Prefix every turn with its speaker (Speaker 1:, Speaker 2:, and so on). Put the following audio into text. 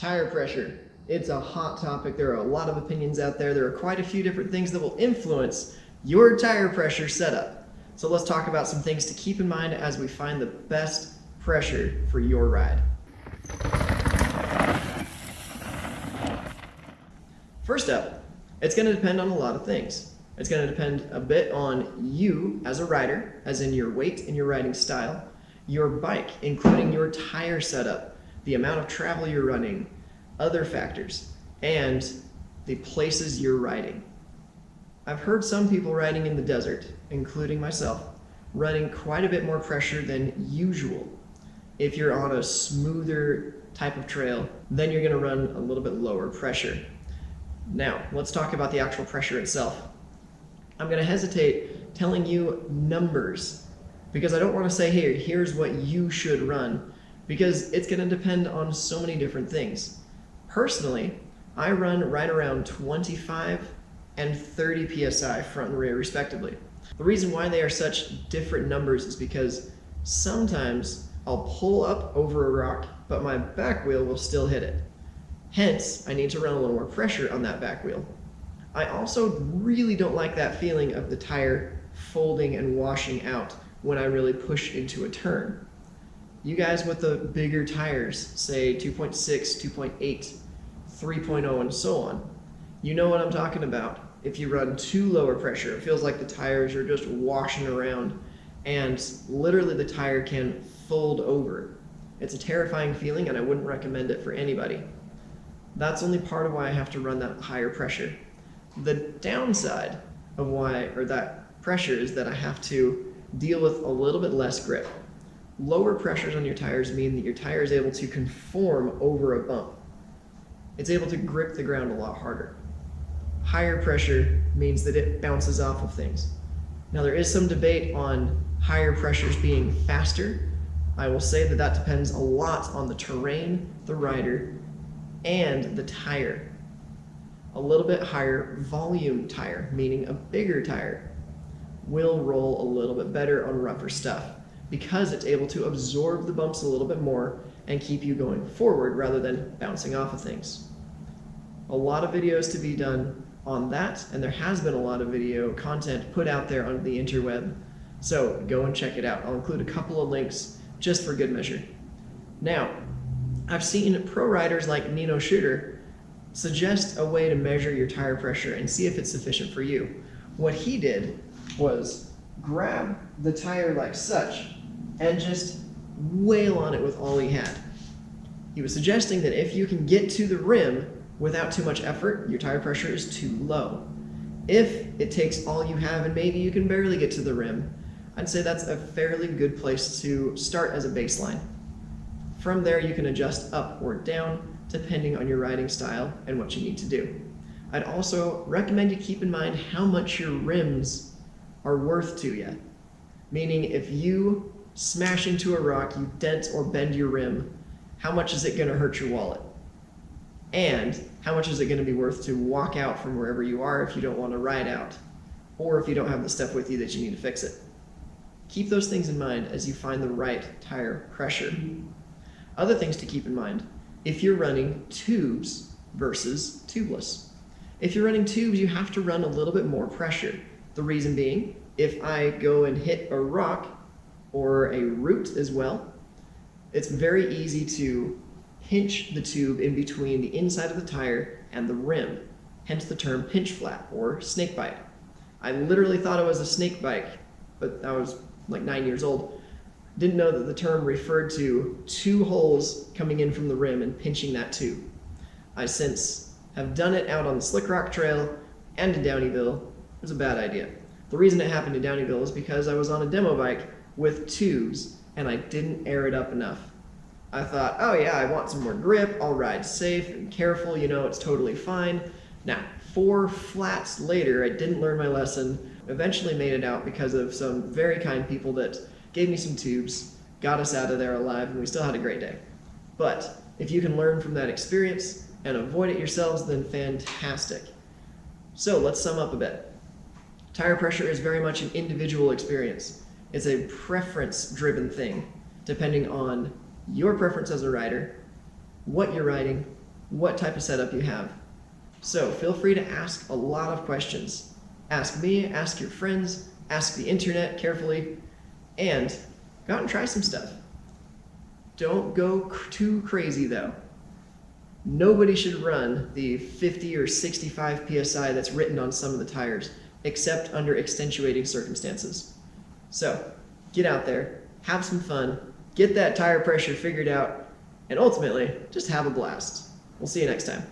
Speaker 1: Tire pressure. It's a hot topic. There are a lot of opinions out there. There are quite a few different things that will influence your tire pressure setup. So let's talk about some things to keep in mind as we find the best pressure for your ride. First up, it's going to depend on a lot of things. It's going to depend a bit on you as a rider, as in your weight and your riding style, your bike, including your tire setup, the amount of travel you're running, other factors, and the places you're riding. I've heard some people riding in the desert, including myself, running quite a bit more pressure than usual. If you're on a smoother type of trail, then you're going to run a little bit lower pressure. Now, let's talk about the actual pressure itself. I'm going to hesitate telling you numbers because I don't want to say, hey, here's what you should run, because it's going to depend on so many different things. Personally, I run right around 25 and 30 psi front and rear respectively. The reason why they are such different numbers is because sometimes I'll pull up over a rock, but my back wheel will still hit it. Hence, I need to run a little more pressure on that back wheel. I also really don't like that feeling of the tire folding and washing out when I really push into a turn. You guys with the bigger tires, say 2.6, 2.8, 3.0 and so on, you know what I'm talking about. If you run too lower pressure, it feels like the tires are just washing around and literally the tire can fold over. It's a terrifying feeling and I wouldn't recommend it for anybody. That's only part of why I have to run that higher pressure. The downside of that pressure is that I have to deal with a little bit less grip. Lower pressures on your tires mean that your tire is able to conform over a bump. It's able to grip the ground a lot harder. Higher pressure means that it bounces off of things. Now there is some debate on higher pressures being faster. I will say that that depends a lot on the terrain, the rider, and the tire. A little bit higher volume tire, meaning a bigger tire, will roll a little bit better on rougher stuff because it's able to absorb the bumps a little bit more and keep you going forward rather than bouncing off of things. A lot of videos to be done on that, and there has been a lot of video content put out there on the interweb, so go and check it out. I'll include a couple of links just for good measure. Now, I've seen pro riders like Nino Shooter suggest a way to measure your tire pressure and see if it's sufficient for you. What he did was grab the tire like such and just wail on it with all he had. He was suggesting that if you can get to the rim without too much effort, your tire pressure is too low. If it takes all you have and maybe you can barely get to the rim, I'd say that's a fairly good place to start as a baseline. From there, you can adjust up or down depending on your riding style and what you need to do. I'd also recommend you keep in mind how much your rims are worth to you. Meaning if you smash into a rock, you dent or bend your rim, how much is it going to hurt your wallet? And how much is it going to be worth to walk out from wherever you are if you don't want to ride out, or if you don't have the stuff with you that you need to fix it. Keep those things in mind as you find the right tire pressure. Other things to keep in mind, if you're running tubes versus tubeless. If you're running tubes, you have to run a little bit more pressure. The reason being, if I go and hit a rock or a root as well, it's very easy to pinch the tube in between the inside of the tire and the rim, hence the term pinch flat or snake bite. I literally thought it was a snake bite, but I was like 9 years old. Didn't know that the term referred to two holes coming in from the rim and pinching that tube. I since have done it out on the Slick Rock Trail and in Downieville. It was a bad idea. The reason it happened in Downieville is because I was on a demo bike with tubes and I didn't air it up enough. I thought, oh yeah, I want some more grip, I'll ride safe and careful, you know, it's totally fine. Now, 4 flats later, I didn't learn my lesson, eventually made it out because of some very kind people that gave me some tubes, got us out of there alive, and we still had a great day. But if you can learn from that experience and avoid it yourselves, then fantastic. So let's sum up a bit. Tire pressure is very much an individual experience. It's a preference-driven thing, depending on your preference as a rider, what you're riding, what type of setup you have. So feel free to ask a lot of questions. Ask me, ask your friends, ask the internet carefully, and go out and try some stuff. Don't go too crazy though. Nobody should run the 50 or 65 PSI that's written on some of the tires, except under extenuating circumstances. So get out there, have some fun, get that tire pressure figured out, and ultimately, just have a blast. We'll see you next time.